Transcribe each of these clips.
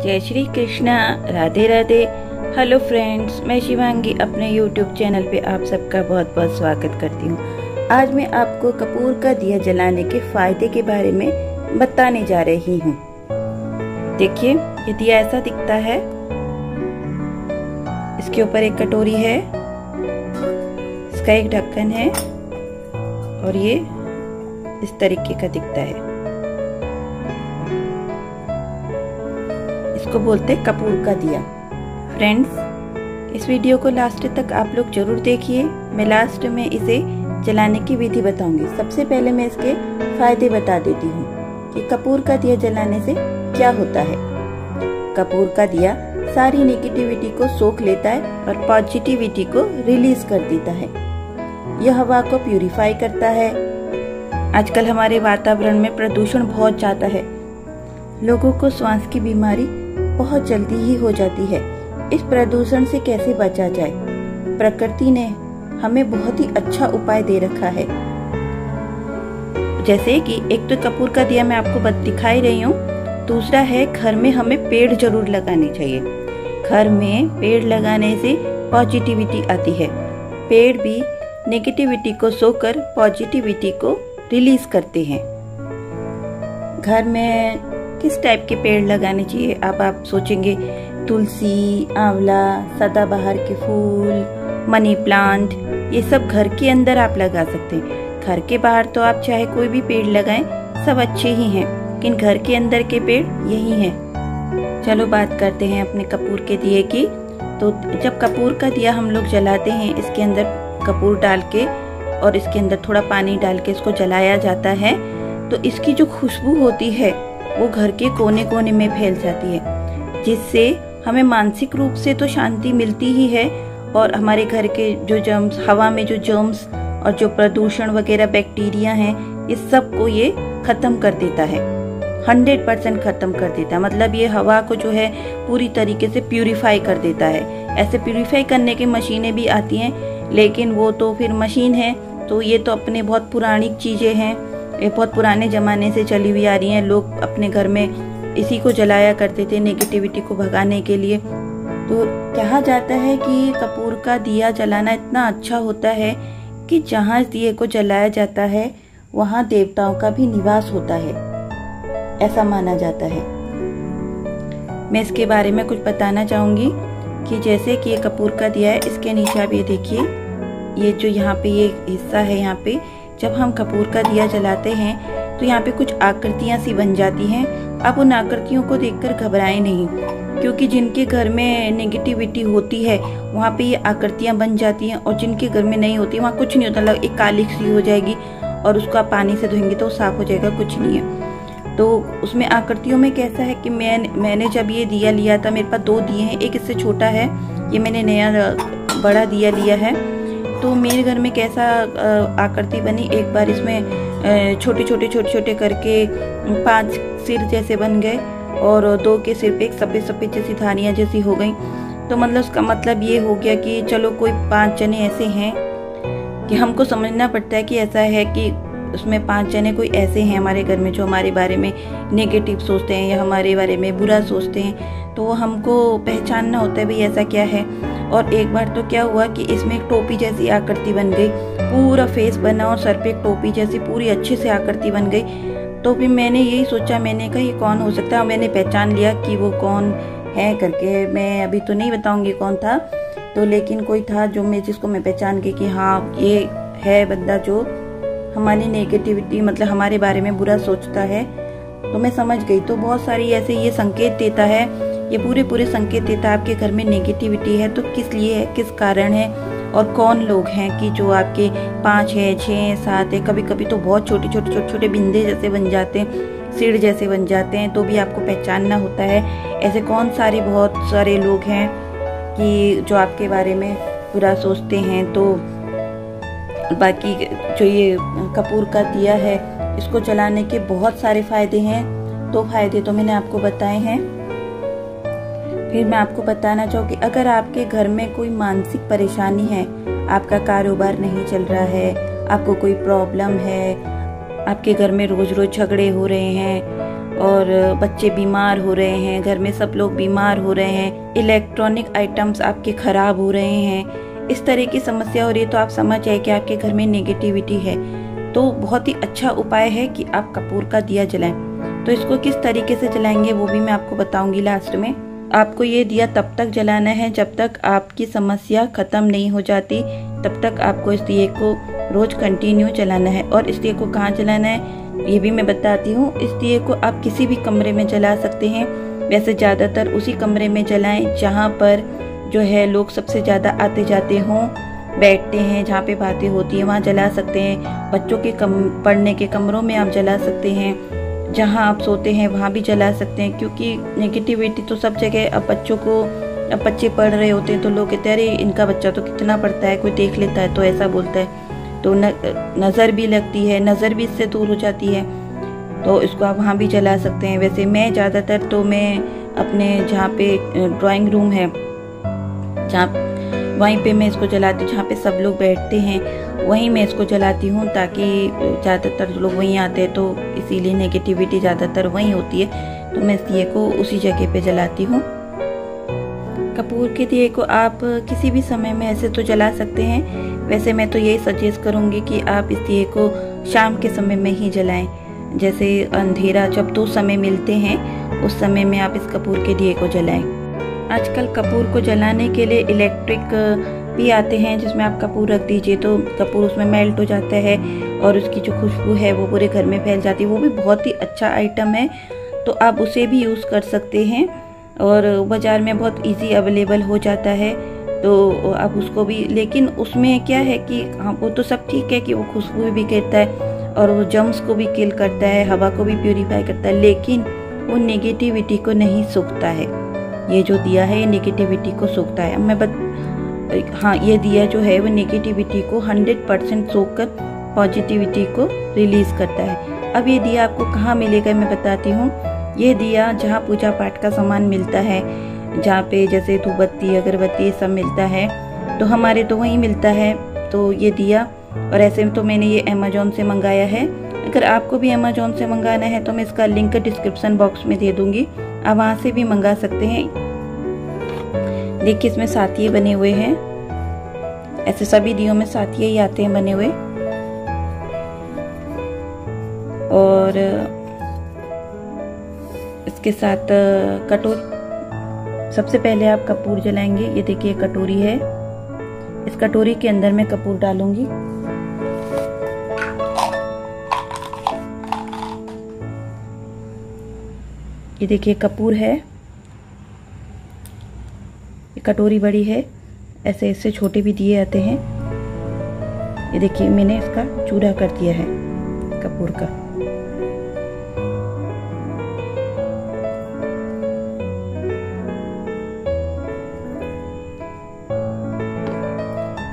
जय Shri Krishna, Radhe Radhe. Hello friends, मैं शिवांगी अपने यूट्यूब चैनल पे आप सबका बहुत बहुत स्वागत करती हूँ। आज मैं आपको कपूर का दिया जलाने के फायदे के बारे में बताने जा रही हूँ। देखिए, ये दिया ऐसा दिखता है। इसके ऊपर एक कटोरी है, इसका एक ढक्कन है और ये इस तरीके का दिखता है। इसको बोलते हैं कपूर का दिया। फ्रेंड्स, इस वीडियो को लास्ट तक आप लोग जरूर देखिए। मैं लास्ट में इसे जलाने की विधि बताऊंगी। सबसे पहले मैं इसके फायदे बता देती हूँ कि कपूर का दिया जलाने से क्या होता है। कपूर का दिया सारी नेगेटिविटी को सोख लेता है और पॉजिटिविटी को रिलीज कर देता है। यह हवा को प्यूरिफाई करता है। आजकल हमारे वातावरण में प्रदूषण बहुत ज्यादा है। लोगों को श्वास की बीमारी बहुत जल्दी ही हो जाती है। इस प्रदूषण से कैसे बचा जाए? प्रकृति ने हमें बहुत ही अच्छा उपाय दे रखा है। जैसे कि एक तो कपूर का दिया मैं आपको दिखा ही रही हूँ। दूसरा है, घर में हमें पेड़ जरूर लगाने चाहिए। घर में पेड़ लगाने से पॉजिटिविटी आती है। पेड़ भी नेगेटिविटी को सोकर पॉजिटिविटी को रिलीज करते हैं। घर में किस टाइप के पेड़ लगाने चाहिए? आप सोचेंगे तुलसी, आंवला, सदाबहार के फूल, मनी प्लांट, ये सब घर के अंदर आप लगा सकते हैं। घर के बाहर तो आप चाहे कोई भी पेड़ लगाएं, सब अच्छे ही हैं, लेकिन घर के अंदर के पेड़ यही हैं। चलो बात करते हैं अपने कपूर के दिए की। तो जब कपूर का दिया हम लोग जलाते हैं, इसके अंदर कपूर डाल के और इसके अंदर थोड़ा पानी डाल के इसको जलाया जाता है, तो इसकी जो खुशबू होती है वो घर के कोने कोने में फैल जाती है, जिससे हमें मानसिक रूप से तो शांति मिलती ही है और हमारे घर के जो जर्म्स, हवा में जो जर्म्स और जो प्रदूषण वगैरह बैक्टीरिया हैं, इस सब को ये खत्म कर देता है। 100% खत्म कर देता है। मतलब ये हवा को जो है पूरी तरीके से प्यूरिफाई कर देता है। ऐसे प्यूरिफाई करने की मशीनें भी आती हैं, लेकिन वो तो फिर मशीन है, तो ये तो अपने बहुत पुरानी चीजें हैं। ये बहुत पुराने जमाने से चली हुई आ रही हैं। लोग अपने घर में इसी को जलाया करते थे नेगेटिविटी को भगाने के लिए। तो कहा जाता है कि कपूर का दिया जलाना इतना अच्छा होता है कि जहाँ इस दिए को जलाया जाता है वहाँ देवताओं का भी निवास होता है, ऐसा माना जाता है। मैं इसके बारे में कुछ बताना चाहूंगी कि जैसे कि ये कपूर का दिया है, इसके नीचे आप ये देखिए, ये जो यहाँ पे ये हिस्सा है, यहाँ पे जब हम कपूर का दिया जलाते हैं तो यहाँ पे कुछ आकृतियां सी बन जाती हैं। आप उन आकृतियों को देखकर घबराएं नहीं, क्योंकि जिनके घर में नेगेटिविटी होती है वहाँ पे ये आकृतियां बन जाती हैं, और जिनके घर में नहीं होती वहाँ कुछ नहीं होता। एक काली सी हो जाएगी और उसको आप पानी से धोएंगे तो साफ हो जाएगा, कुछ नहीं है। तो उसमें आकृतियों में कैसा है कि मैंने जब ये दिया लिया था, मेरे पास 2 दिए हैं, एक इससे छोटा है, ये मैंने नया बड़ा दिया लिया है। तो मेरे घर में कैसा आकृति बनी, एक बार इसमें छोटे छोटे करके 5 सिर जैसे बन गए और 2 के सिर पे एक सफेद सफेद जैसी धारियां जैसी हो गई। तो मतलब उसका मतलब ये हो गया कि चलो कोई 5 जने ऐसे हैं कि हमको समझना पड़ता है कि ऐसा है कि उसमें 5 जने कोई ऐसे हैं हमारे घर में जो हमारे बारे में नेगेटिव सोचते हैं या हमारे बारे में बुरा सोचते हैं। तो वो हमको पहचानना होता है भाई ऐसा क्या है। और एक बार तो क्या हुआ कि इसमें एक टोपी जैसी आकृति बन गई, पूरा फेस बना और सर पे एक टोपी जैसी पूरी अच्छे से आकृति बन गई। तो फिर मैंने यही सोचा, मैंने कहा ये कौन हो सकता है। मैंने पहचान लिया कि वो कौन है करके। मैं अभी तो नहीं बताऊंगी कौन था, तो लेकिन कोई था जो जिसको मैं पहचान गई कि हाँ ये है बंदा जो हमारी नेगेटिविटी, मतलब हमारे बारे में बुरा सोचता है। तो मैं समझ गई। तो बहुत सारी ऐसे ये संकेत देता है, ये पूरे संकेत देता है आपके घर में नेगेटिविटी है तो किस लिए है, किस कारण है और कौन लोग हैं कि जो आपके 5 है, 6, 7 है। कभी कभी तो बहुत छोटे बिंदे जैसे बन जाते हैं, सिर जैसे बन जाते हैं, तो भी आपको पहचानना होता है ऐसे बहुत सारे लोग हैं कि जो आपके बारे में बुरा सोचते हैं। तो बाकी जो ये कपूर का दिया है, इसको जलाने के बहुत सारे फायदे हैं। 2 फायदे तो मैंने आपको बताए हैं। फिर मैं आपको बताना चाहूँगी, अगर आपके घर में कोई मानसिक परेशानी है, आपका कारोबार नहीं चल रहा है, आपको कोई प्रॉब्लम है, आपके घर में रोज झगड़े हो रहे हैं, और बच्चे बीमार हो रहे हैं, घर में सब लोग बीमार हो रहे हैं, इलेक्ट्रॉनिक आइटम्स आपके ख़राब हो रहे हैं, इस तरह की समस्या हो रही है, तो आप समझ जाए कि आपके घर में नेगेटिविटी है। तो बहुत ही अच्छा उपाय है कि आप कपूर का दिया जलाएं। तो इसको किस तरीके से जलाएंगे वो भी मैं आपको बताऊंगी लास्ट में। आपको ये दिया तब तक जलाना है जब तक आपकी समस्या ख़त्म नहीं हो जाती, तब तक आपको इस दिए को रोज़ कंटिन्यू जलाना है। और इस दिए को कहाँ जलाना है ये भी मैं बताती हूँ। इस दिए को आप किसी भी कमरे में जला सकते हैं, वैसे ज़्यादातर उसी कमरे में जलाएं जहाँ पर जो है लोग सबसे ज़्यादा आते जाते हों, बैठते हैं, जहाँ पे बातें होती हैं वहाँ जला सकते हैं। बच्चों के पढ़ने के कमरों में आप जला सकते हैं, जहाँ आप सोते हैं वहाँ भी जला सकते हैं, क्योंकि नेगेटिविटी तो सब जगह। अब बच्चे पढ़ रहे होते हैं तो लोग कहते हैं अरे इनका बच्चा तो कितना पढ़ता है, कोई देख लेता है तो ऐसा बोलता है, तो नज़र भी लगती है, नज़र भी इससे दूर हो जाती है। तो इसको आप वहाँ भी जला सकते हैं। वैसे मैं ज़्यादातर तो मैं अपने जहाँ पे ड्राइंग रूम है वहीं पे मैं इसको जलाती हूँ, जहाँ पे सब लोग बैठते हैं वहीं मैं इसको जलाती हूँ, ताकि ज़्यादातर लोग वहीं आते हैं तो इसीलिए नेगेटिविटी ज़्यादातर वहीं होती है, तो मैं इस दिए को उसी जगह पे जलाती हूँ। कपूर के दिए को आप किसी भी समय में ऐसे तो जला सकते हैं, वैसे मैं तो यही सजेस्ट करूँगी कि आप इस दिए को शाम के समय में ही जलाएं, जैसे अंधेरा जब 2 समय मिलते हैं उस समय में आप इस कपूर के दिए को जलाएं। आजकल कपूर को जलाने के लिए इलेक्ट्रिक भी आते हैं, जिसमें आप कपूर रख दीजिए तो कपूर उसमें मेल्ट हो जाता है और उसकी जो खुशबू है वो पूरे घर में फैल जाती है। वो भी बहुत ही अच्छा आइटम है, तो आप उसे भी यूज़ कर सकते हैं और बाज़ार में बहुत इजी अवेलेबल हो जाता है, तो आप उसको भी। लेकिन उसमें क्या है कि हाँ वो तो सब ठीक है कि वो खुशबू भी करता है और वो जर्म्स को भी किल करता है, हवा को भी प्यूरीफाई करता है, लेकिन वो नेगेटिविटी को नहीं सोखता है। ये जो दिया है ये नेगेटिविटी को सोखता है। हाँ, ये दिया जो है वो नेगेटिविटी को 100% सोख कर पॉजिटिविटी को रिलीज़ करता है। अब ये दिया आपको कहाँ मिलेगा मैं बताती हूँ। ये दिया जहाँ पूजा पाठ का सामान मिलता है, जहाँ पे जैसे धूपबत्ती अगरबत्ती सब मिलता है, तो हमारे तो वहीं मिलता है। तो ये दिया, और ऐसे में तो मैंने ये अमेज़ॉन से मंगाया है। अगर आपको भी अमेज़ॉन से मंगाना है तो मैं इसका लिंक डिस्क्रिप्शन बॉक्स में दे दूँगी, आप वहाँ से भी मंगा सकते हैं। देखिए इसमें साथिये बने हुए हैं, ऐसे सभी दियों में साथिये ही आते हैं बने हुए। और इसके साथ कटोरी, सबसे पहले आप कपूर जलाएंगे। ये देखिए कटोरी है, इस कटोरी के अंदर मैं कपूर डालूंगी। ये देखिए कपूर है, ये कटोरी बड़ी है, ऐसे इससे छोटे भी दिए आते हैं। ये देखिए मैंने इसका चूरा कर दिया है कपूर का।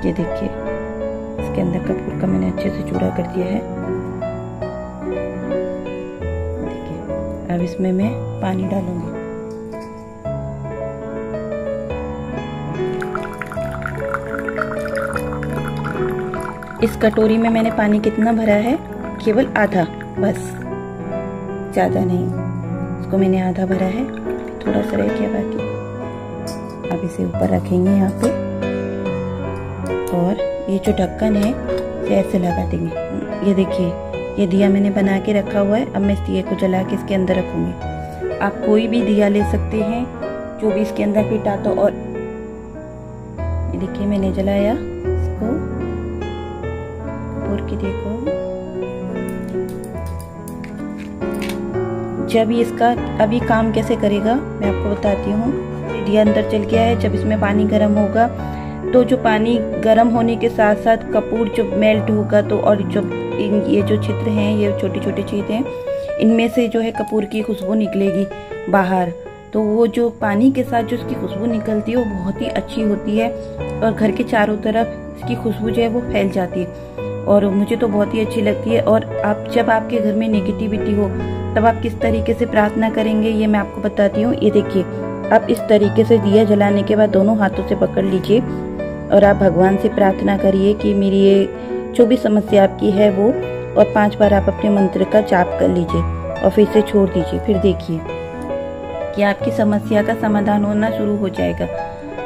ये देखिए इसके अंदर कपूर का मैंने अच्छे से चूरा कर दिया है। देखिए अब इसमें मैं पानी डालूंगी। इस कटोरी में मैंने पानी कितना भरा है, केवल आधा, बस ज़्यादा नहीं। इसको मैंने आधा भरा है, थोड़ा सा रह गया बाकी। अब इसे ऊपर रखेंगे यहाँ पे, और ये जो ढक्कन है इसे ऐसे लगा देंगे। ये देखिए ये दिया मैंने बना के रखा हुआ है। अब मैं इस दिए को जला के इसके अंदर रखूँगी। आप कोई भी दिया ले सकते हैं जो भी इसके अंदर फिट आता। और ये देखिए मैंने जलाया इसको, कपूर की देखो। जब ये इसका अभी काम कैसे करेगा मैं आपको बताती हूँ। दिया अंदर चल गया है, जब इसमें पानी गर्म होगा तो जो पानी गर्म होने के साथ साथ कपूर जो मेल्ट होगा, तो और जो ये जो छिद्र हैं, ये छोटी छोटी चीज़ें हैं, इनमें से जो है कपूर की खुशबू निकलेगी बाहर। तो वो जो पानी के साथ जो उसकी खुशबू निकलती है वो बहुत ही अच्छी होती है, और घर के चारों तरफ इसकी खुशबू जो है वो फैल जाती है, और मुझे तो बहुत ही अच्छी लगती है। और आप जब आपके घर में नेगेटिविटी हो तब आप किस तरीके से प्रार्थना करेंगे ये मैं आपको बताती हूँ। ये देखिए आप इस तरीके से दिया जलाने के बाद दोनों हाथों से पकड़ लीजिए और आप भगवान से प्रार्थना करिए कि मेरी ये जो भी समस्या आपकी है वो, और 5 बार आप अपने मंत्र का जाप कर लीजिए। और फिर से छोड़ दीजिए। फिर देखिए कि आपकी समस्या का समाधान होना शुरू हो जाएगा।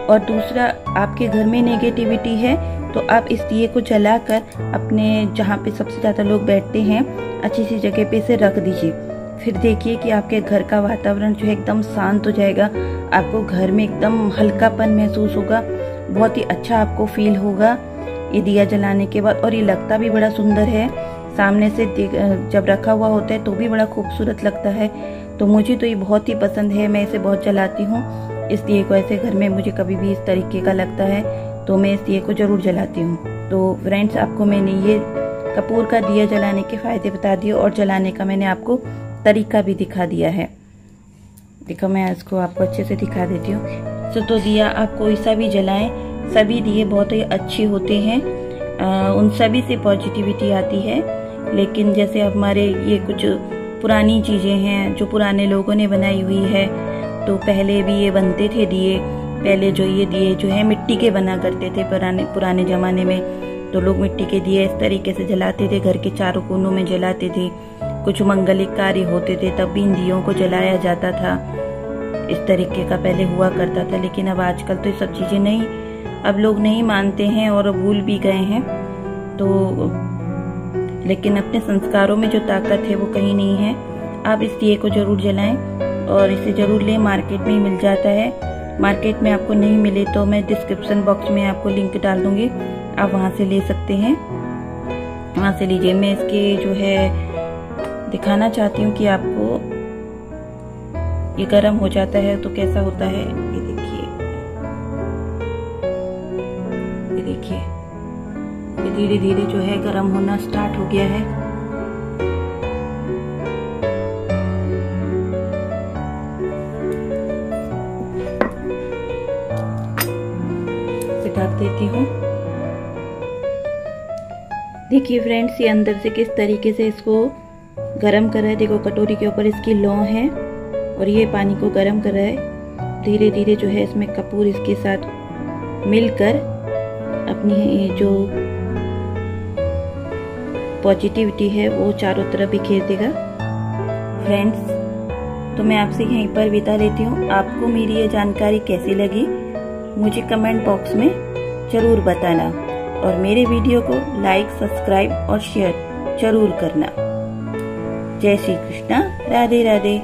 और दूसरा, आपके घर में नेगेटिविटी है तो आप इस दिए को जलाकर अपने जहाँ पे सबसे ज़्यादा लोग बैठते हैं अच्छी सी जगह पे इसे रख दीजिए। फिर देखिए कि आपके घर का वातावरण जो है एकदम शांत हो जाएगा। आपको घर में एकदम हल्कापन महसूस होगा, बहुत ही अच्छा आपको फील होगा ये दिया जलाने के बाद। और ये लगता भी बड़ा सुंदर है, सामने से जब रखा हुआ होता है तो भी बड़ा खूबसूरत लगता है। तो मुझे तो ये बहुत ही पसंद है, मैं इसे बहुत जलाती हूँ इस दिए को। ऐसे घर में मुझे कभी भी इस तरीके का लगता है तो मैं इस दिए को जरूर जलाती हूँ। तो फ्रेंड्स, आपको मैंने ये कपूर का दिया जलाने के फायदे बता दिए और जलाने का मैंने आपको तरीका भी दिखा दिया है। देखो मैं इसको आपको अच्छे से दिखा देती हूँ। तो दिया आप कोई सा भी जलाएं, सभी दिए बहुत ही अच्छे होते हैं, उन सभी से पॉजिटिविटी आती है। लेकिन जैसे हमारे ये कुछ पुरानी चीजें हैं जो पुराने लोगों ने बनाई हुई है, तो पहले भी ये बनते थे दिए। पहले जो ये दिए जो है मिट्टी के बना करते थे पुराने जमाने में, तो लोग मिट्टी के दिए इस तरीके से जलाते थे, घर के चारों कोनों में जलाते थे। कुछ मंगलिक कार्य होते थे तब भी इन दियों को जलाया जाता था, इस तरीके का पहले हुआ करता था। लेकिन अब आजकल तो ये सब चीजें नहीं, अब लोग नहीं मानते हैं और भूल भी गए हैं। तो लेकिन अपने संस्कारों में जो ताकत है वो कहीं नहीं है। आप इस दिए को जरूर जलाएं और इसे जरूर लें, मार्केट में ही मिल जाता है। मार्केट में आपको नहीं मिले तो मैं डिस्क्रिप्शन बॉक्स में आपको लिंक डाल दूंगी, आप वहां से ले सकते हैं, वहां से लीजिए। मैं इसके जो है दिखाना चाहती हूँ कि आपको ये गर्म हो जाता है तो कैसा होता है। ये देखिए, ये देखिए, ये धीरे धीरे जो है गर्म होना स्टार्ट हो गया है। इसे ढक देती हूँ। देखिए फ्रेंड्स, ये अंदर से किस तरीके से इसको गरम कर रहा है। देखो कटोरी के ऊपर इसकी लौ है और ये पानी को गरम कर रहा है। धीरे धीरे जो है इसमें कपूर इसके साथ मिलकर अपनी जो पॉजिटिविटी है वो चारों तरफ बिखेर देगा। फ्रेंड्स, तो मैं आपसे यहीं पर विदा लेती हूँ। आपको मेरी ये जानकारी कैसी लगी मुझे कमेंट बॉक्स में जरूर बताना और मेरे वीडियो को लाइक, सब्सक्राइब और शेयर जरूर करना। जय श्री कृष्णा, राधे राधे।